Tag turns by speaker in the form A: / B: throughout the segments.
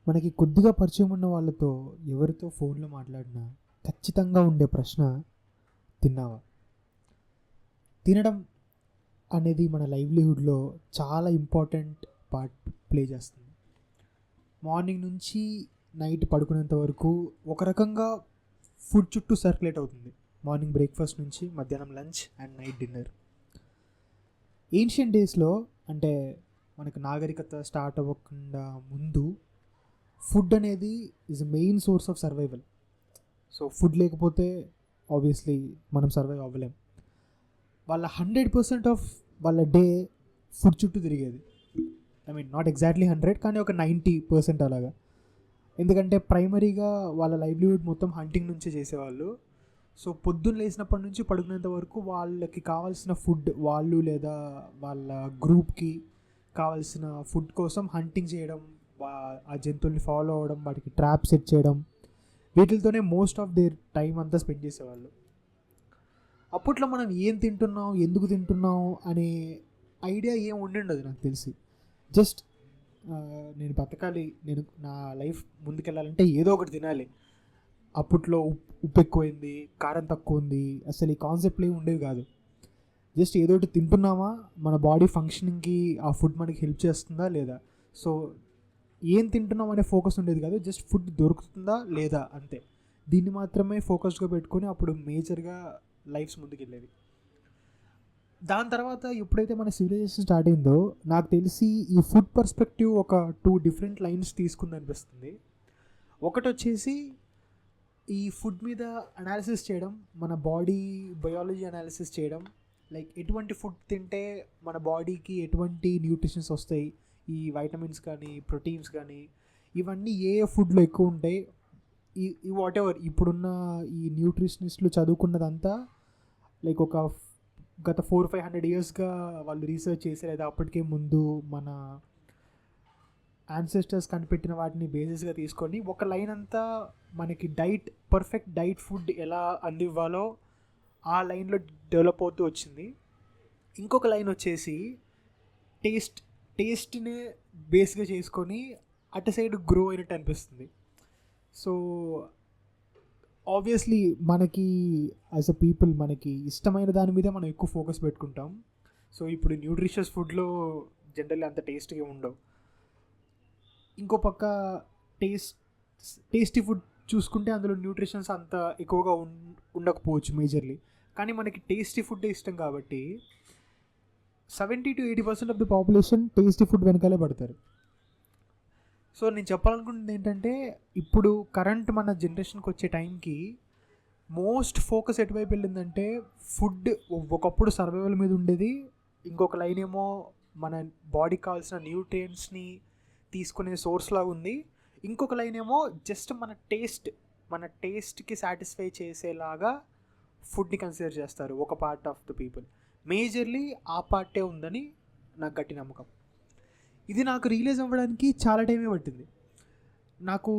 A: మనకి కొద్దిగా పరిచయం ఉన్న వాళ్ళతో ఎవరితో ఫోన్లో మాట్లాడినా ఖచ్చితంగా ఉండే ప్రశ్న, తిన్నావా? తినడం అనేది మన లైవ్లీహుడ్లో చాలా ఇంపార్టెంట్ పార్ట్ ప్లే చేస్తుంది. మార్నింగ్ నుంచి నైట్ పడుకునేంత వరకు ఒక రకంగా ఫుడ్ చుట్టూ సర్క్యులేట్ అవుతుంది. మార్నింగ్ బ్రేక్ఫాస్ట్ నుంచి మధ్యాహ్నం lunch and night dinner. Ancient డేస్లో, అంటే మనకు నాగరికత స్టార్ట్ అవ్వకుండా ముందు, ఫుడ్ అనేది is main source of survival. So food లేకపోతే ఆబ్వియస్లీ మనం సర్వైవ్ అవ్వలేం. వాళ్ళ 100% ఆఫ్ వాళ్ళ డే ఫుడ్ చుట్టూ తిరిగేది. ఐ మీన్ నాట్ ఎగ్జాక్ట్లీ 100, కానీ ఒక 90% అలాగా. ఎందుకంటే ప్రైమరీగా వాళ్ళ లైవ్లీహుడ్ మొత్తం హంటింగ్ నుంచే చేసేవాళ్ళు. సో పొద్దున్న లేచినప్పటి నుంచి పడుకునేంత వరకు వాళ్ళకి కావాల్సిన ఫుడ్, వాళ్ళు లేదా వాళ్ళ గ్రూప్కి కావాల్సిన ఫుడ్ కోసం హంటింగ్ చేయడం, ఆ జంతువుల్ని ఫాలో అవ్వడం, వాటికి ట్రాప్ సెట్ చేయడం, వీటితోనే మోస్ట్ ఆఫ్ దేర్ టైం అంతా స్పెండ్ చేసేవాళ్ళు. అప్పట్లో మనం ఏం తింటున్నాం, ఎందుకు తింటున్నాం అనే ఐడియా ఏం ఉండిండదు నాకు తెలిసి. జస్ట్ నేను బతకాలి, నేను నా లైఫ్ ముందుకెళ్ళాలంటే ఏదో ఒకటి తినాలి. అప్పట్లో ఉప్పు ఎక్కువైంది, కారం తక్కువ ఉంది, అసలు ఈ కాన్సెప్ట్లు ఏమి ఉండేవి కాదు. జస్ట్ ఏదో ఒకటి తింటున్నామా, మన బాడీ ఫంక్షనింగ్కి ఆ ఫుడ్ మనకి హెల్ప్ చేస్తుందా లేదా, సో ఏం తింటున్నాం అనే ఫోకస్ ఉండేది కాదు. జస్ట్ ఫుడ్ దొరుకుతుందా లేదా అంతే. దీన్ని మాత్రమే ఫోకస్గా పెట్టుకొని అప్పుడు మేజర్గా లైఫ్స్ ముందుకెళ్ళేవి. దాని తర్వాత ఎప్పుడైతే మన సివిలైజేషన్ స్టార్ట్ అయిందో, నాకు తెలిసి ఈ ఫుడ్ పర్స్పెక్టివ్ ఒక 2 డిఫరెంట్ లైన్స్ తీసుకుంది అనిపిస్తుంది. ఒకటి వచ్చేసి ఈ ఫుడ్ మీద అనాలిసిస్ చేయడం, మన బాడీ బయాలజీ అనాలిసిస్ చేయడం, లైక్ ఎటువంటి ఫుడ్ తింటే మన బాడీకి ఎటువంటి న్యూట్రిషన్స్ వస్తాయి, ఈ వైటమిన్స్ కానీ ప్రోటీన్స్ కానీ ఇవన్నీ ఏ ఫుడ్లో ఎక్కువ ఉంటాయి, ఈ వాట్ ఎవర్ ఇప్పుడున్న ఈ న్యూట్రిషనిస్టులు చదువుకున్నదంతా లైక్ ఒక గత 400-500 ఇయర్స్గా వాళ్ళు రీసెర్చ్ చేశారు. లేదా అప్పటికే ముందు మన యాన్సెస్టర్స్ కనిపెట్టిన వాటిని బేసిస్గా తీసుకొని ఒక లైన్ అంతా మనకి డైట్, పర్ఫెక్ట్ డైట్ ఫుడ్ ఎలా అందివ్వాలో ఆ లైన్లో డెవలప్ అవుతూ వచ్చింది. ఇంకొక లైన్ వచ్చేసి టేస్ట్నే బేస్గా చేసుకొని అటు సైడ్ గ్రో అయినట్టు అనిపిస్తుంది. సో ఆబ్వియస్లీ మనకి యాజ్ అ పీపుల్ మనకి ఇష్టమైన దాని మీద మనం ఎక్కువ ఫోకస్ పెట్టుకుంటాం. సో ఇప్పుడు న్యూట్రిషియస్ ఫుడ్లో జనరల్లీ అంత టేస్ట్గా ఉండవు. ఇంకో పక్క టేస్టీ ఫుడ్ చూసుకుంటే అందులో న్యూట్రిషన్స్ అంత ఎక్కువగా ఉండకపోవచ్చు మేజర్లీ. కానీ మనకి టేస్టీ ఫుడ్ ఇష్టం కాబట్టి 70-80% of the population tasty food వెనకాలే పడతారు. సో నేను చెప్పాలనుకుంటుంది ఏంటంటే, ఇప్పుడు కరెంట్ మన జనరేషన్కి వచ్చే టైంకి మోస్ట్ ఫోకస్ ఎటువైపు వెళ్ళిందంటే, ఫుడ్ ఒకప్పుడు సర్వైవల్ మీద ఉండేది, ఇంకొక లైన్ ఏమో మన బాడీకి కావాల్సిన న్యూట్రియంట్స్ని తీసుకునే సోర్స్ లాగా ఉంది, ఇంకొక లైన్ ఏమో జస్ట్ మన టేస్ట్కి సాటిస్ఫై చేసేలాగా ఫుడ్ని కన్సిడర్ చేస్తారు ఒక part of the people. Majorly ఆ పార్టే ఉందని నాకు గట్టి నమ్మకం. ఇది నాకు రియలైజ్ అవ్వడానికి చాలా టైమే పట్టింది. నాకు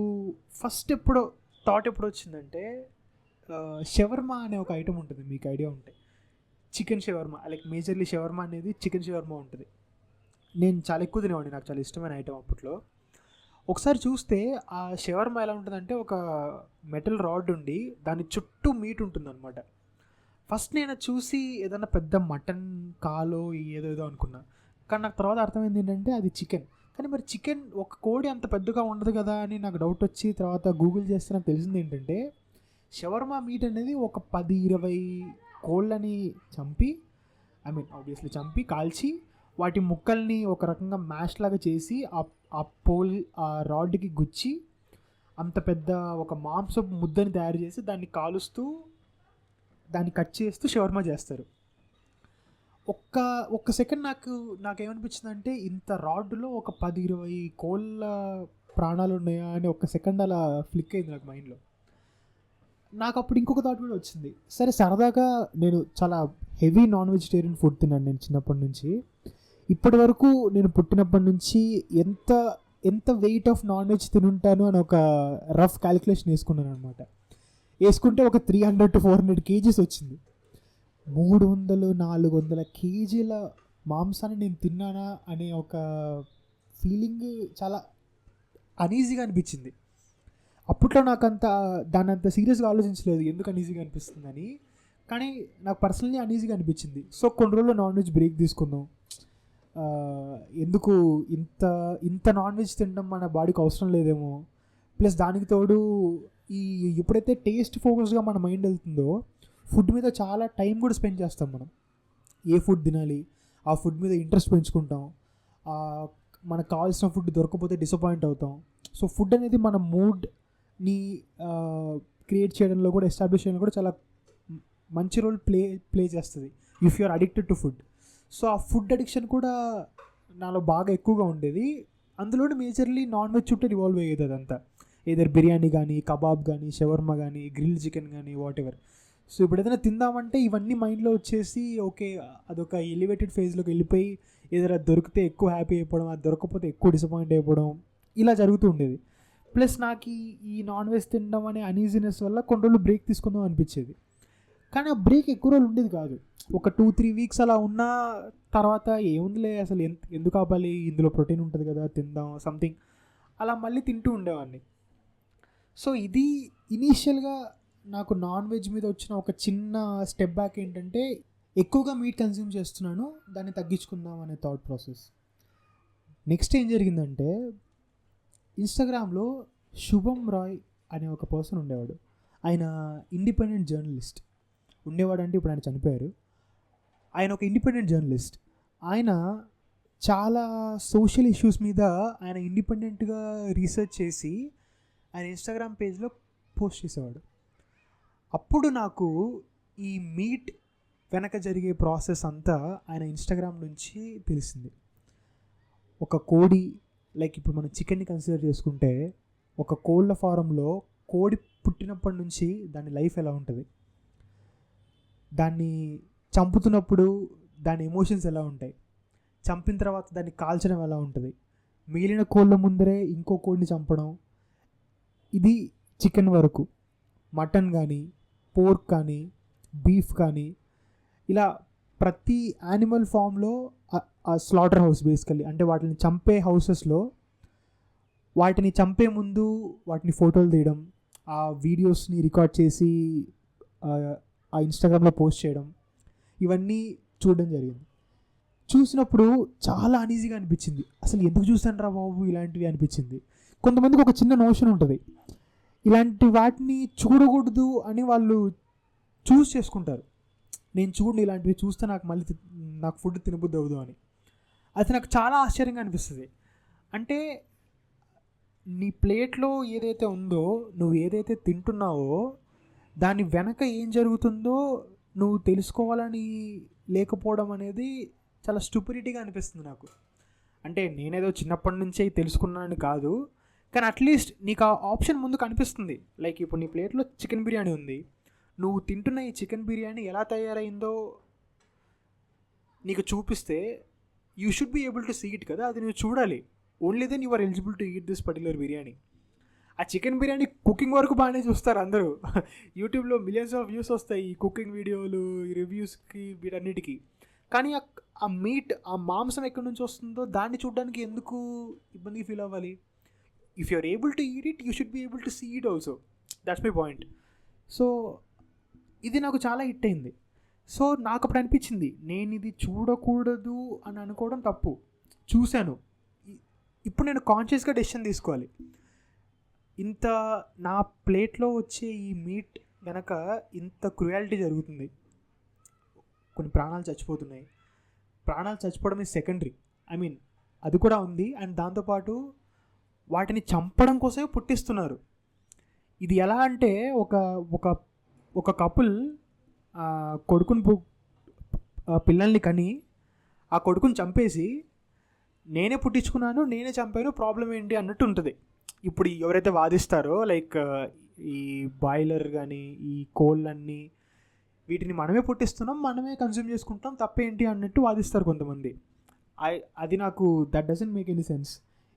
A: ఫస్ట్ థాట్ ఎప్పుడు వచ్చిందంటే, షవర్మా అనే ఒక ఐటమ్ ఉంటుంది, మీకు ఐడియా ఉంటే, chicken shawarma. Like majorly shawarma అనేది చికెన్ షవర్మా ఉంటుంది. నేను చాలా ఎక్కువ తినేవాడిని, నాకు చాలా ఇష్టమైన ఐటమ్ అప్పట్లో. ఒకసారి చూస్తే ఆ షవర్మా ఎలా ఉంటుందంటే, ఒక మెటల్ రాడ్ ఉండి దాని చుట్టూ మీట్ ఉంటుంది అనమాట. ఫస్ట్ నేను చూసి ఏదన్నా పెద్ద మటన్ కాలో ఏదో అనుకున్నా, కానీ నాకు తర్వాత అర్థమైంది ఏంటంటే అది చికెన్. కానీ మరి చికెన్ ఒక కోడి అంత పెద్దగా ఉండదు కదా అని నాకు డౌట్ వచ్చి తర్వాత గూగుల్ చేస్తే నాకు తెలిసింది ఏంటంటే, షవర్మా మీట్ అనేది ఒక 10-20 కోళ్ళని చంపి చంపి కాల్చి వాటి ముక్కల్ని ఒక రకంగా మ్యాష్ లాగా చేసి ఆ రాడ్కి గుచ్చి అంత పెద్ద ఒక మాంసపు ముద్దని తయారు చేసి దాన్ని కాలుస్తూ దాన్ని కట్ చేస్తూ షవర్మా చేస్తారు. ఒక్క సెకండ్ నాకేమనిపించిందంటే, ఇంత రాడ్లో ఒక 10-20 కోళ్ళ ప్రాణాలు ఉన్నాయా అని ఒక్క సెకండ్ అలా ఫ్లిక్ అయింది నాకు మైండ్లో. నాకు అప్పుడు ఇంకొక థాట్ కూడా వచ్చింది, సరే సరదాగా నేను చాలా హెవీ నాన్ వెజిటేరియన్ ఫుడ్ తిన్నాను నేను చిన్నప్పటి నుంచి. ఇప్పటి వరకు నేను పుట్టినప్పటి నుంచి ఎంత వెయిట్ ఆఫ్ నాన్ వెజ్ తినుంటాను అని ఒక రఫ్ క్యాలిక్యులేషన్ వేసుకున్నాను అనమాట. వేసుకుంటే ఒక 300-400 kgs వచ్చింది. 300-400 kgల మాంసాన్ని నేను తిన్నానా అనే ఒక ఫీలింగ్ చాలా అనీజీగా అనిపించింది. అప్పట్లో నాకు దాన్ని అంత సీరియస్గా ఆలోచించలేదు ఎందుకు అనీజీగా అనిపిస్తుందని, కానీ నాకు పర్సనలీ అనీజీగా అనిపించింది. సో కొన్ని రోజుల్లో నాన్ వెజ్ బ్రేక్ తీసుకుందాం, ఎందుకు ఇంత ఇంత నాన్ వెజ్ తినడం మన బాడీకి అవసరం లేదేమో. ప్లస్ దానికి తోడు ఈ ఎప్పుడైతే టేస్ట్ ఫోకస్గా మన మైండ్ వెళ్తుందో ఫుడ్ మీద చాలా టైం కూడా స్పెండ్ చేస్తాం మనం. ఏ ఫుడ్ తినాలి, ఆ ఫుడ్ మీద ఇంట్రెస్ట్ పెంచుకుంటాం, మనకు కావాల్సిన ఫుడ్ దొరకకపోతే డిసప్పాయింట్ అవుతాం. సో ఫుడ్ అనేది మన మూడ్ని క్రియేట్ చేయడంలో కూడా, ఎస్టాబ్లిష్ చేయడంలో కూడా చాలా మంచి రోల్ ప్లే చేస్తుంది if you are addicted to food. So ఆ ఫుడ్ అడిక్షన్ కూడా నాలో బాగా ఎక్కువగా ఉండేది. అందులోనే మేజర్లీ నాన్ వెజ్ చుట్టూ రివాల్వ్ అయ్యేది అదంతా. ఏదర్ బిర్యానీ కానీ, కబాబ్ కానీ, షవర్మా కానీ, గ్రిల్ చికెన్ కానీ, వాట్ ఎవర్. సో ఇప్పుడు ఏదైనా తిందామంటే ఇవన్నీ మైండ్లో వచ్చేసి ఓకే అదొక ఎలివేటెడ్ ఫేజ్లోకి వెళ్ళిపోయి ఏదైనా దొరికితే ఎక్కువ హ్యాపీ అయిపోవడం, అది దొరకకపోతే ఎక్కువ డిసప్పాయింట్ అయిపోవడం, ఇలా జరుగుతూ ఉండేది. ప్లస్ నాకు ఈ నాన్ వెజ్ తినడం అనే అనీజీనెస్ వల్ల కొన్ని రోజులు బ్రేక్ తీసుకుందాం అనిపించేది. కానీ ఆ బ్రేక్ ఎక్కువ రోజులు ఉండేది కాదు. ఒక 2-3 వీక్స్ అలా ఉన్న తర్వాత ఏముందిలే అసలు ఎందుకు ఆపాలి, ఇందులో ప్రోటీన్ ఉంటుంది కదా తిందాం సంథింగ్, అలా మళ్ళీ తింటూ ఉండేవాడిని. సో ఇది ఇనీషియల్గా నాకు నాన్ వెజ్ మీద వచ్చిన ఒక చిన్న స్టెప్ బ్యాక్ ఏంటంటే, ఎక్కువగా మీట్ కన్జ్యూమ్ చేస్తున్నాను, దాన్ని తగ్గించుకుందాం అనే థాట్ ప్రాసెస్. నెక్స్ట్ ఏం జరిగిందంటే, ఇన్స్టాగ్రామ్లో శుభం రాయ్ అనే ఒక పర్సన్ ఉండేవాడు. ఆయన ఇండిపెండెంట్ జర్నలిస్ట్ ఉండేవాడు, అంటే ఇప్పుడు ఆయన చనిపోయారు. ఆయన ఒక ఇండిపెండెంట్ జర్నలిస్ట్. ఆయన చాలా సోషల్ ఇష్యూస్ మీద ఆయన ఇండిపెండెంట్గా రీసెర్చ్ చేసి ఆయన ఇన్స్టాగ్రామ్ పేజ్లో పోస్ట్ చేసేవాడు. అప్పుడు నాకు ఈ మీట్ వెనక జరిగే ప్రాసెస్ అంతా ఆయన ఇన్స్టాగ్రామ్ నుంచి తెలిసింది. ఒక కోడి, లైక్ ఇప్పుడు మనం చికెన్ని కన్సిడర్ చేసుకుంటే, ఒక కోళ్ళ ఫారంలో కోడి పుట్టినప్పటి నుంచి దాని లైఫ్ ఎలా ఉంటుంది, దాన్ని చంపుతున్నప్పుడు దాని ఎమోషన్స్ ఎలా ఉంటాయి, చంపిన తర్వాత దాన్ని కాల్చడం ఎలా ఉంటుంది, మిగిలిన కోళ్ళ ముందరే ఇంకో కోడిని చంపడం, ఇది చికెన్ వరకు. మటన్ కానీ, పోర్క్ కానీ, బీఫ్ కానీ, ఇలా ప్రతి యానిమల్ ఫామ్లో ఆ స్లాటర్ హౌస్ బేసికల్లీ అంటే వాటిని చంపే హౌసెస్లో వాటిని చంపే ముందు వాటిని ఫోటోలు తీయడం, ఆ వీడియోస్ని రికార్డ్ చేసి ఆ ఇన్స్టాగ్రామ్లో పోస్ట్ చేయడం, ఇవన్నీ చూడడం జరిగింది. చూసినప్పుడు చాలా అనీజీగా అనిపించింది. అసలు ఎందుకు చూస్తాను రా బాబు ఇలాంటివి అనిపించింది. కొంతమందికి ఒక చిన్న నోషన్ ఉంటుంది, ఇలాంటి వాటిని చూడకూడదు అని వాళ్ళు చూస్ చేసుకుంటారు. నేను చూడండి ఇలాంటివి చూస్తే నాకు ఫుడ్ తినబుద్ధి అవ్వదు అని. అది నాకు చాలా ఆశ్చర్యంగా అనిపిస్తుంది. అంటే నీ ప్లేట్లో ఏదైతే ఉందో, నువ్వు ఏదైతే తింటున్నావో దాని వెనక ఏం జరుగుతుందో నువ్వు తెలుసుకోవాలని లేకపోవడం అనేది చాలా స్టూపిడిటీగా అనిపిస్తుంది నాకు. అంటే నేనేదో చిన్నప్పటి నుంచే తెలుసుకున్నానని కాదు, కానీ అట్లీస్ట్ నీకు ఆ ఆప్షన్ ముందు కనిపిస్తుంది. లైక్ ఇప్పుడు నీ ప్లేట్లో చికెన్ బిర్యానీ ఉంది, నువ్వు తింటున్న ఈ చికెన్ బిర్యానీ ఎలా తయారైందో నీకు చూపిస్తే you should be able to see it కదా, అది నువ్వు చూడాలి. Only then you are eligible to eat this particular biryani. ఆ చికెన్ బిర్యానీ కుకింగ్ వరకు బాగానే చూస్తారు అందరూ. యూట్యూబ్లో మిలియన్స్ ఆఫ్ వ్యూస్ వస్తాయి ఈ కుకింగ్ వీడియోలు, ఈ రివ్యూస్కి, వీటన్నిటికీ. కానీ ఆ మీట్, ఆ మాంసం ఎక్కడి నుంచి వస్తుందో దాన్ని చూడడానికి ఎందుకు ఇబ్బంది ఫీల్ అవ్వాలి? If you are able to eat it, you should be able to see it also. That's my point. So ఇది నాకు చాలా హిట్ అయింది. సో నాకు అప్పుడు అనిపించింది, నేను ఇది చూడకూడదు అని అనుకోవడం తప్పు. చూశాను, ఇప్పుడు నేను కాన్షియస్గా డెసిషన్ తీసుకోవాలి. ఇంత నా ప్లేట్లో వచ్చే ఈ మీట్ వెనక ఇంత క్రుయాలిటీ జరుగుతుంది, కొన్ని ప్రాణాలు చచ్చిపోతున్నాయి. ప్రాణాలు చచ్చిపోవడం ఈజ్ సెకండరీ, ఐ మీన్ అది కూడా ఉంది. అండ్ దాంతోపాటు వాటిని చంపడం కోసమే పుట్టిస్తున్నారు. ఇది ఎలా అంటే ఒక కపుల్ పిల్లల్ని కని ఆ కొడుకుని చంపేసి నేనే పుట్టించుకున్నాను, నేనే చంపాను, ప్రాబ్లం ఏంటి అన్నట్టు ఉంటుంది. ఇప్పుడు ఎవరైతే వాదిస్తారో లైక్ ఈ బాయిలర్ కానీ, ఈ కోళ్ళన్నీ, వీటిని మనమే పుట్టిస్తున్నాం, మనమే కన్జ్యూమ్ చేసుకుంటాం, తప్పేంటి అన్నట్టు వాదిస్తారు కొంతమంది. అది నాకు that doesn't make any sense.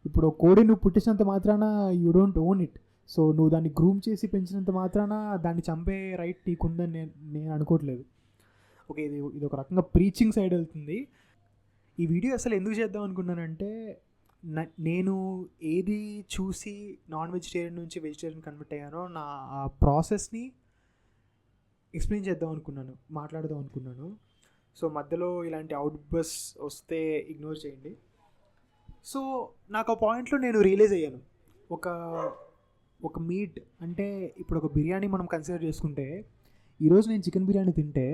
A: ఇప్పుడు కోడి నువ్వు పుట్టించినంత మాత్రాన you don't own it. So నువ్వు దాన్ని గ్రూమ్ చేసి పెంచినంత మాత్రాన దాన్ని చంపే రైట్ నీకుందని నేను అనుకోవట్లేదు. ఓకే, ఇది ఒక రకంగా ప్రీచింగ్ సైడ్ వెళ్తుంది. ఈ వీడియో అసలు ఎందుకు చేద్దాం అనుకున్నానంటే, నేను ఏది చూసి నాన్ వెజిటేరియన్ నుంచి వెజిటేరియన్ కన్వర్ట్ అయ్యానో నా ఆ ప్రాసెస్ని ఎక్స్ప్లెయిన్ చేద్దాం అనుకున్నాను, మాట్లాడదాం అనుకున్నాను. సో మధ్యలో ఇలాంటి అవుట్ బస్ వస్తే ఇగ్నోర్ చేయండి. సో నాకు ఆ పాయింట్లో నేను రియలైజ్ అయ్యాను, ఒక ఒక మీట్ అంటే ఇప్పుడు ఒక బిర్యానీ మనం కన్సిడర్ చేసుకుంటే, ఈరోజు నేను చికెన్ బిర్యానీ తింటే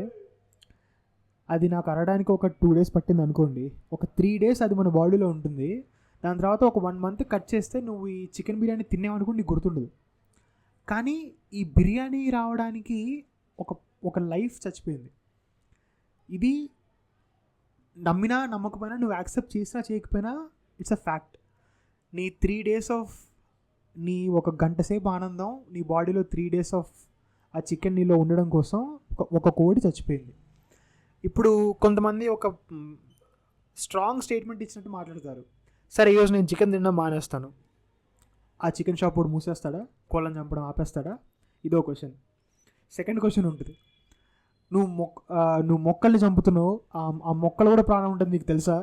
A: అది నాకు అరడానికి ఒక 2 days పట్టింది అనుకోండి, ఒక 3 days అది మన బాడీలో ఉంటుంది. దాని తర్వాత ఒక 1 month కట్ చేస్తే నువ్వు ఈ చికెన్ బిర్యానీ తిన్నావనుకోండి, నీకు గుర్తుండదు. కానీ ఈ బిర్యానీ రావడానికి ఒక ఒక లైఫ్ చచ్చిపోయింది. ఇది నమ్మినా నమ్మకపోయినా, నువ్వు యాక్సెప్ట్ చేసినా చేయకపోయినా, ఇట్స్ అ ఫ్యాక్ట్. నీ 3 days ఆఫ్ నీ ఒక గంట సేపు ఆనందం నీ బాడీలో 3 days ఆఫ్ ఆ చికెన్ నీలో ఉండడం కోసం ఒక కోడి చచ్చిపోయింది. ఇప్పుడు కొంతమంది ఒక స్ట్రాంగ్ స్టేట్మెంట్ ఇచ్చినట్టు మాట్లాడతారు. సరే, ఈరోజు నేను చికెన్ తినడం మానేస్తాను, ఆ చికెన్ షాప్ వాడు మూసేస్తాడా, కోళ్ళని చంపడం ఆపేస్తాడా? ఇదో క్వశ్చన్. సెకండ్ క్వశ్చన్ ఉంటుంది, నువ్వు మొక్కల్ని చంపుతున్నావు, ఆ మొక్కలు కూడా ప్రాణం ఉంటుంది నీకు తెలుసా?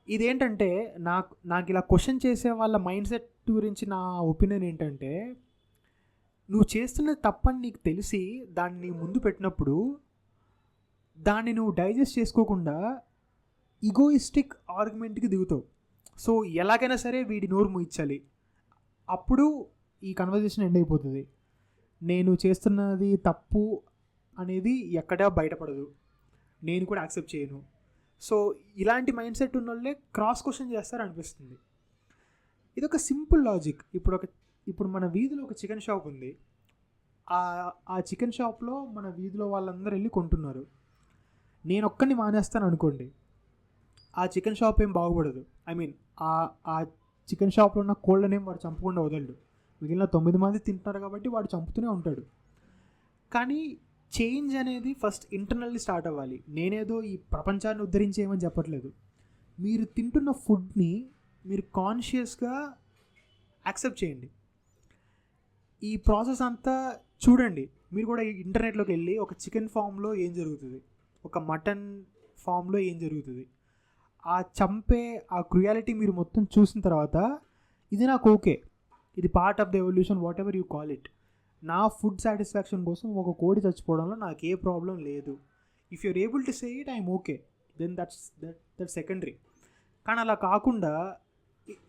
A: ఇదేంటంటే నాకు ఇలా క్వశ్చన్ చేసే వాళ్ళ మైండ్ సెట్ గురించి నా ఒపీనియన్ ఏంటంటే, నువ్వు చేస్తున్నది తప్పని నీకు తెలిసి దాన్ని ముందు పెట్టినప్పుడు దాన్ని నువ్వు డైజెస్ట్ చేసుకోకుండా ఈగోయిస్టిక్ ఆర్గ్యుమెంట్కి దిగుతావు. సో ఎలాగైనా సరే వీడి నోరు ముయించాలి, అప్పుడు ఈ కన్వర్జేషన్ ఎండ్ అయిపోతుంది. నేను చేస్తున్నది తప్పు అనేది ఎక్కడా బయటపడదు, నేను కూడా యాక్సెప్ట్ చేయను. సో ఇలాంటి మైండ్ సెట్ ఉన్న వాళ్ళే క్రాస్ క్వశ్చన్ చేస్తారు అనిపిస్తుంది. ఇది ఒక సింపుల్ లాజిక్. ఇప్పుడు మన వీధిలో ఒక చికెన్ షాప్ ఉంది. ఆ చికెన్ షాప్లో మన వీధిలో వాళ్ళందరూ వెళ్ళి కొంటున్నారు. నేను ఒక్కడిని మానేస్తాను అనుకోండి, ఆ చికెన్ షాప్ ఏం బాగుపడదు. ఐ మీన్ ఆ చికెన్ షాప్లో ఉన్న కోళ్ళనేం వాడు చంపకుండా వదలడు. మిగిలిన 9 మంది తింటున్నారు కాబట్టి వాడు చంపుతూనే ఉంటాడు. కానీ చేంజ్ అనేది ఫస్ట్ ఇంటర్నల్లీ స్టార్ట్ అవ్వాలి. నేనేదో ఈ ప్రపంచాన్ని ఉద్ధరించేయమని చెప్పట్లేదు. మీరు తింటున్న ఫుడ్ని మీరు కాన్షియస్గా యాక్సెప్ట్ చేయండి. ఈ ప్రాసెస్ అంతా చూడండి. మీరు కూడా ఇంటర్నెట్లోకి వెళ్ళి ఒక చికెన్ ఫామ్లో ఏం జరుగుతుంది, ఒక మటన్ ఫామ్లో ఏం జరుగుతుంది, ఆ చంపే ఆ క్రుయాలిటీ మీరు మొత్తం చూసిన తర్వాత ఇది నాకు ఓకే, ఇది part of the evolution, whatever you call it. నా ఫుడ్ సాటిస్ఫాక్షన్ కోసం ఒక కోడి చచ్చిపోవడంలో నాకు ఏ ప్రాబ్లం లేదు. If you're able to say it, I'm okay, then that's secondary. కానీ అలా కాకుండా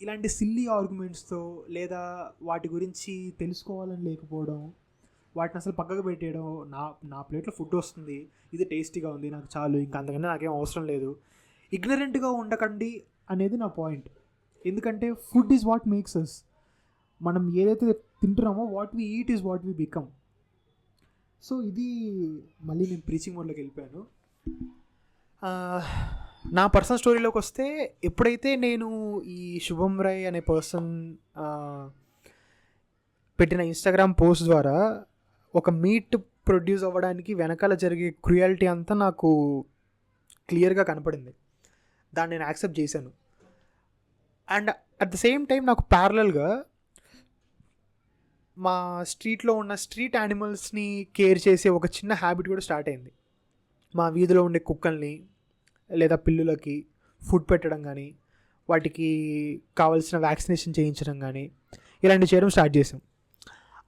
A: ఇలాంటి సిల్లీ ఆర్గ్యుమెంట్స్తో లేదా వాటి గురించి తెలుసుకోవాలని లేకపోవడం, వాటిని అసలు పక్కకు పెట్టేయడం, నా ప్లేట్లో ఫుడ్ వస్తుంది, ఇది టేస్టీగా ఉంది, నాకు చాలు, ఇంకా అంతకంటే నాకేం అవసరం లేదు, ఇగ్నరెంట్గా ఉండకండి అనేది నా పాయింట్. ఎందుకంటే food is what makes us. మనం ఏదైతే తింటున్నామో what we eat is what we become. So ఇది మళ్ళీ నేను ప్రీచింగ్ మోడ్లోకి వెళ్ళిపోయాను. నా పర్సనల్ స్టోరీలోకి వస్తే, ఎప్పుడైతే నేను ఈ శుభం రాయ్ అనే పర్సన్ పెట్టిన ఇన్స్టాగ్రామ్ పోస్ట్ ద్వారా ఒక మీట్ ప్రొడ్యూస్ అవ్వడానికి వెనకాల జరిగే క్రుయాలిటీ అంతా నాకు క్లియర్గా కనపడింది. దాన్ని నేను యాక్సెప్ట్ చేశాను. And at the same time నాకు ప్యారలల్గా మా స్ట్రీట్లో ఉన్న స్ట్రీట్ యానిమల్స్ని కేర్ చేసే ఒక చిన్న హ్యాబిట్ కూడా స్టార్ట్ అయింది. మా వీధిలో ఉండే కుక్కల్ని లేదా పిల్లులకి ఫుడ్ పెట్టడం కానీ, వాటికి కావాల్సిన వ్యాక్సినేషన్ చేయించడం కానీ, ఇలాంటివి చేయడం స్టార్ట్ చేసాం.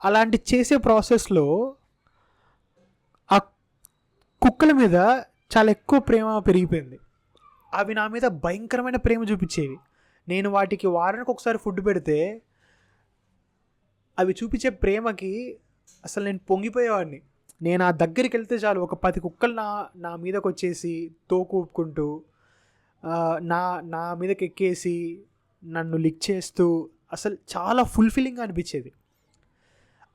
A: అలాంటి చేసే ప్రాసెస్లో ఆ కుక్కల మీద చాలా ఎక్కువ ప్రేమ పెరిగిపోయింది. అవి నా మీద భయంకరమైన ప్రేమ చూపించేవి. నేను వాటికి వారానికి ఒకసారి ఫుడ్ పెడితే అవి చూపించే ప్రేమకి అసలు నేను పొంగిపోయేవాడిని. నేను ఆ దగ్గరికి వెళ్తే చాలు, ఒక 10 కుక్కలు నా మీదకి వచ్చేసి తోకూపుకుంటూ నా మీదకి ఎక్కేసి నన్ను లిక్ చేస్తూ అసలు చాలా ఫుల్ఫిల్లింగ్గా అనిపించేది.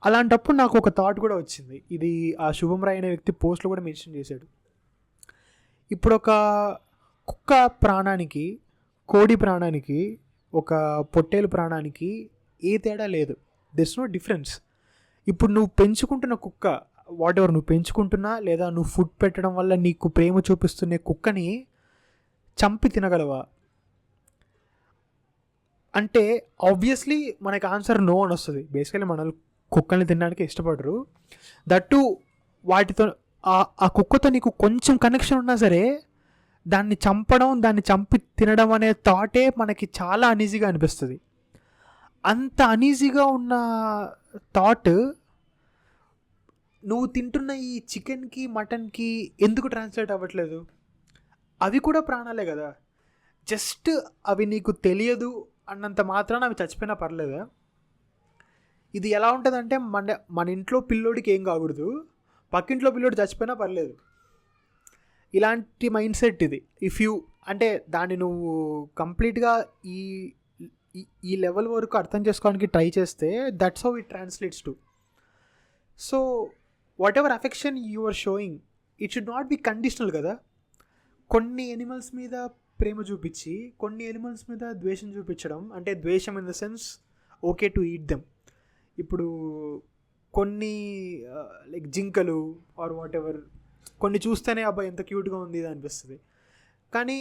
A: అలాంటప్పుడు నాకు ఒక థాట్ కూడా వచ్చింది. ఇది ఆ శుభం రాయ్ అనే వ్యక్తి పోస్ట్లో కూడా మెన్షన్ చేశాడు. ఇప్పుడు ఒక కుక్క ప్రాణానికి, కోడి ప్రాణానికి, ఒక పొట్టేలు ప్రాణానికి ఏ తేడా లేదు. There is no difference. ఇప్పుడు నువ్వు పెంచుకుంటున్న కుక్క, వాట్ ఎవర్ నువ్వు పెంచుకుంటున్నా లేదా నువ్వు ఫుడ్ పెట్టడం వల్ల నీకు ప్రేమ చూపిస్తున్న కుక్కని చంపి తినగలవా అంటే ఆబ్వియస్లీ మనకి ఆన్సర్ నో అని వస్తుంది. బేసికలీ మనల్ని కుక్కల్ని తినడానికి ఇష్టపడరు. దట్టు వాటితో ఆ కుక్కతో నీకు కొంచెం కనెక్షన్ ఉన్నా సరే దాన్ని చంపడం, దాన్ని చంపి తినడం అనే థాటే మనకి చాలా అనీజీగా అనిపిస్తుంది. అంత అనీజీగా ఉన్న థాట్ నువ్వు తింటున్న ఈ చికెన్కి మటన్కి ఎందుకు ట్రాన్స్లేట్ అవ్వట్లేదు? అవి కూడా ప్రాణాలే కదా. జస్ట్ అవి నీకు తెలియదు అన్నంత మాత్రాన అవి చచ్చిపోయినా పర్లేదా? ఇది ఎలా ఉంటుందంటే మన ఇంట్లో పిల్లోడికి ఏం కాకూడదు, పక్కింట్లో పిల్లోడు చచ్చిపోయినా పర్లేదు, ఇలాంటి మైండ్ సెట్ ఇది. ఇఫ్ యూ అంటే దాన్ని నువ్వు కంప్లీట్గా ఈ ఈ లెవెల్ వరకు అర్థం చేసుకోవడానికి ట్రై చేస్తే that's how it translates to. So whatever affection you are showing, it should not be conditional కదా. కొన్ని ఎనిమల్స్ మీద ప్రేమ చూపించి కొన్ని ఎనిమల్స్ మీద ద్వేషం చూపించడం, అంటే ద్వేషం in the sense okay to eat them. ఇప్పుడు కొన్ని లైక్ జింకలు ఆర్ వాట్ ఎవర్, కొన్ని చూస్తేనే అబ్బాయి ఎంత క్యూట్గా ఉంది ఇది అనిపిస్తుంది, కానీ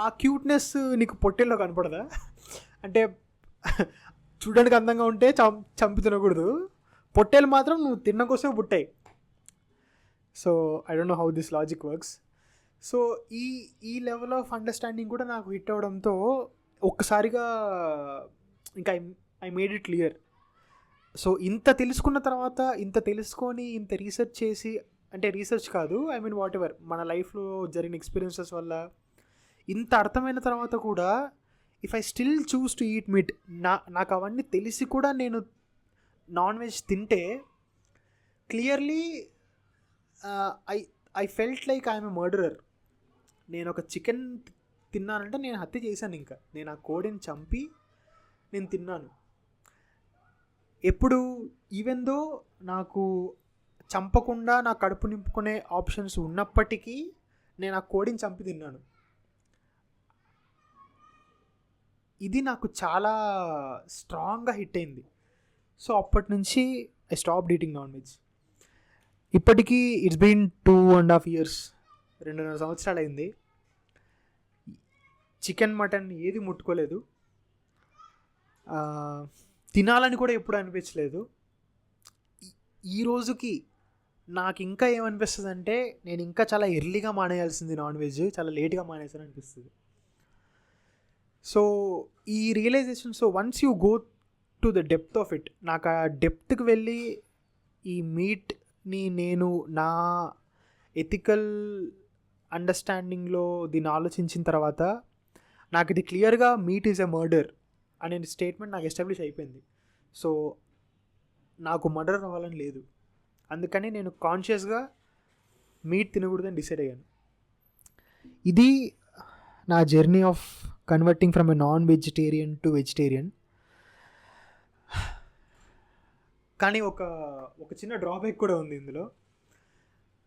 A: ఆ క్యూట్నెస్ నీకు పొట్టేల్లో కనపడదా? అంటే చూడడానికి అందంగా ఉంటే చంపి తినకూడదు, పొట్టేలు మాత్రం నువ్వు తిన్న కోసమే పుట్టాయి. So I don't know how this logic works. So ఈ లెవెల్ ఆఫ్ అండర్స్టాండింగ్ కూడా నాకు హిట్ అవ్వడంతో ఒక్కసారిగా ఇంకా I made it clear. So ఇంత తెలుసుకున్న తర్వాత, ఇంత తెలుసుకొని ఇంత రీసెర్చ్ చేసి, అంటే రీసెర్చ్ కాదు, ఐ మీన్ వాట్ ఎవర్ మన లైఫ్లో జరిగిన ఎక్స్పీరియన్సెస్ వల్ల ఇంత అర్థమైన తర్వాత కూడా if I still choose to eat meat, నాకు అవన్నీ తెలిసి కూడా నేను నాన్ వెజ్ తింటే clearly I felt like I'm a murderer. నేను ఒక చికెన్ తిన్నానంటే నేను హత్య చేశాను. ఇంకా నేను ఆ కోడిని చంపి నేను తిన్నాను. ఎప్పుడు ఈవెన్ దో నాకు చంపకుండా నా కడుపు నింపుకునే ఆప్షన్స్ ఉన్నప్పటికీ నేను ఆ కోడిని చంపి తిన్నాను. ఇది నాకు చాలా స్ట్రాంగ్గా హిట్ అయింది. సో అప్పటి నుంచి I stopped eating non veg. ఇప్పటికీ ఇట్స్ బీన్ 2.5 years, 2.5 సంవత్సరాలు అయింది. చికెన్ మటన్ ఏది ముట్టుకోలేదు, తినాలని కూడా ఎప్పుడు అనిపించలేదు. ఈ రోజుకి నాకు ఇంకా ఏమనిపిస్తుంది అంటే నేను ఇంకా చాలా ఎర్లీగా మానేయాల్సింది నాన్ వెజ్, చాలా లేట్గా మానేసాను అనిపిస్తుంది. సో ఈ realisation, so once you go to the depth of it, నాకు ఆ డెప్త్కి వెళ్ళి ఈ మీట్ని నేను నా ఎథికల్ అండర్స్టాండింగ్లో దీన్ని ఆలోచించిన తర్వాత నాకు ఇది క్లియర్గా మీట్ ఈజ్ ఎ మర్డర్ అనే స్టేట్మెంట్ నాకు ఎస్టాబ్లిష్ అయిపోయింది. సో నాకు మర్డర్ అవ్వాలని లేదు, అందుకని నేను కాన్షియస్గా మీట్ తినకూడదని డిసైడ్ అయ్యాను. ఇది నా journey of converting from a non vegetarian to vegetarian. కానీ ఒక చిన్న డ్రాబ్యాక్ కూడా ఉంది ఇందులో.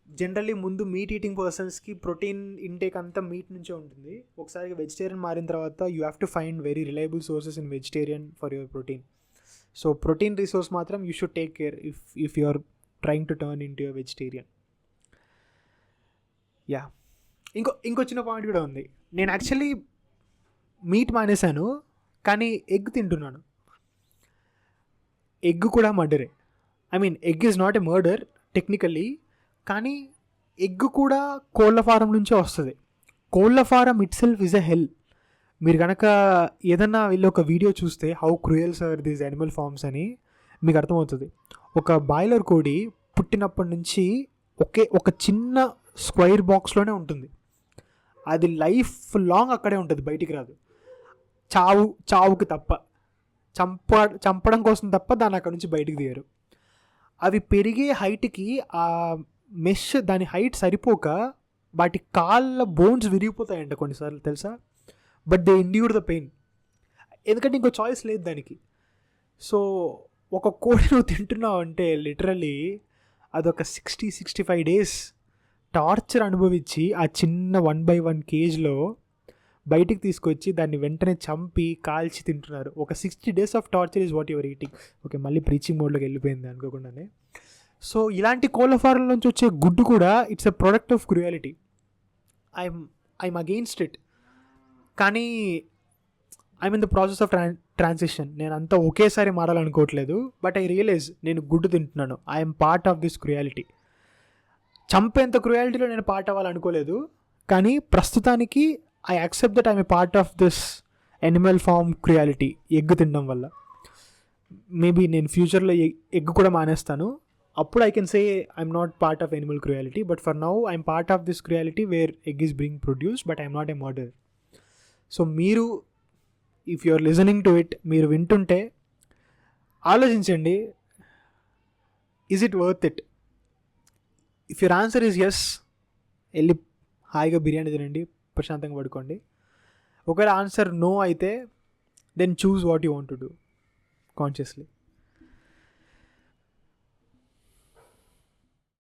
A: జనరల్లీ ముందు మీట్ ఈటింగ్ పర్సన్స్కి ప్రోటీన్ ఇంటేక్ అంతా మీట్ నుంచే ఉంటుంది. ఒకసారి వెజిటేరియన్ మారిన తర్వాత you have to find very reliable sources in vegetarian for your protein. So protein resource మాత్రం you should take care if you are trying to turn into your vegetarian. Yeah, ఇంకో చిన్న point కూడా ఉంది. నేను actually meet మానేశాను, కానీ egg తింటున్నాను. Egg కూడా మర్డరే. I mean egg is not a murder technically, కానీ ఎగ్ కూడా కోళ్ళ ఫారం నుంచే వస్తుంది. కోళ్ళ farm itself is a hell. మీరు కనుక ఏదన్నా వీళ్ళు ఒక వీడియో చూస్తే how cruels are these animal farms అని మీకు అర్థమవుతుంది. ఒక బాయిలర్ కోడి పుట్టినప్పటి నుంచి ఒక చిన్న స్క్వైర్ బాక్స్లోనే ఉంటుంది. అది లైఫ్ లాంగ్ అక్కడే ఉంటుంది, బయటికి రాదు. చావుకి తప్ప, చంపడం కోసం తప్ప దాన్ని అక్కడ నుంచి బయటికి తీయరు. అవి పెరిగే హైట్కి ఆ మెష్ దాని హైట్ సరిపోక వాటి కాళ్ళ బోన్స్ విరిగిపోతాయంట కొన్నిసార్లు, తెలుసా? But they endure the pain, ఎందుకంటే ఇంకో చాయిస్ లేదు దానికి. సో ఒక కోడి నువ్వు తింటున్నావు అంటే లిటరలీ అదొక 60-65 days టార్చర్ అనుభవించి ఆ చిన్న 1/1 కేజ్లో బయటికి తీసుకొచ్చి దాన్ని వెంటనే చంపి కాల్చి తింటున్నారు. ఒక 60 days of torture is what your eating. Okay, మళ్ళీ ప్రీచింగ్ మోడ్లోకి వెళ్ళిపోయింది అనుకోకుండానే. సో ఇలాంటి కోళ్ళ ఫారం నుంచి వచ్చే గుడ్డు కూడా it's a product of cruelty. I'm against it, కానీ I'm in the process of transition. నేను అంతా ఒకేసారి మారాలనుకోవట్లేదు, బట్ ఐ రియలైజ్ నేను గుడ్డు తింటున్నాను. I'm part of this cruelty. చంపేంత క్రూయాలిటీలో నేను పార్ట్ అవ్వాలనుకోలేదు, కానీ ప్రస్తుతానికి I accept that I'm a part of this animal farm cruelty, egg తినడం వల్ల. మేబీ నేను ఫ్యూచర్లో ఎగ్ కూడా మానేస్తాను, అప్పుడు I can say I'm not part of animal cruelty. But for now I'm part of this cruelty where egg is being produced, but I'm not a murder. So మీరు, if you are listening to it, మీరు వింటుంటే ఆలోచించండి, is it worth it? If your answer is yes, వెళ్ళి హాయిగా బిర్యానీ తినండి, ప్రశాంతంగా పడుకోండి. ఒకవేళ ఆన్సర్ నో అయితే, then choose what you want to do consciously.